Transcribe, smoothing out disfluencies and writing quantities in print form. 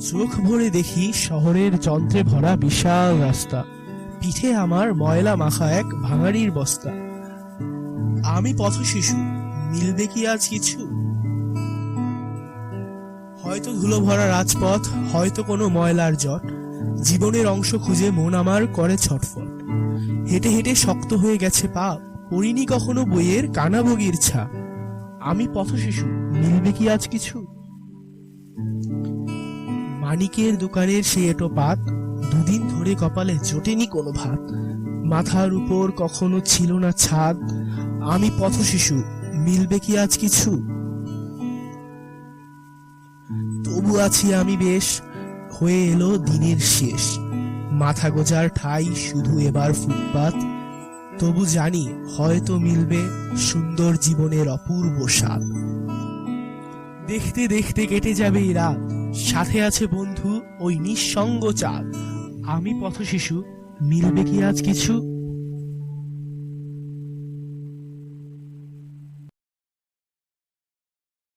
চোখ ভরে দেখি শহরের যন্ত্রে ভরা বিশাল রাস্তা, পিঠে আমার ময়লা মাখা এক ভাঙাড়ির বস্তা। আমি পথশিশু, মিলবে কি আজ কিছু? হয়তো ধুলো ভরা রাজপথ, হয়তো কোনো ময়লার জট, জীবনের অংশ খুঁজে মন আমার করে ছটফট। হেঁটে হেঁটে শক্ত হয়ে গেছে পা, পড়িনি কখনো বইয়ের কানাবগির ছা। আমি পথশিশু, মিলবে কি আজ কিছু? মানিকের দোকানের সে এটো পাত, দুদিন ধরে কপালে জোটেনি কোনো ভাত। মাথার উপর কখনো ছিল না ছাদ। আমি পথশিশু, মিলবে কি আজ কিছু? তবু আছি আমি বেশ, হয়ে এলো দিনের শেষ। মাথা গোজার ঠাই শুধু এবার ফুটপাত। তবু জানি হয়তো মিলবে সুন্দর জীবনের অপূর্ব স্বাদ। দেখতে দেখতে কেটে যাবে এই রাত, সাথে আছে বন্ধু ওই নিঃসঙ্গ চাঁদ। আমি পথশিশু, মিলবে কি আজ কিছু?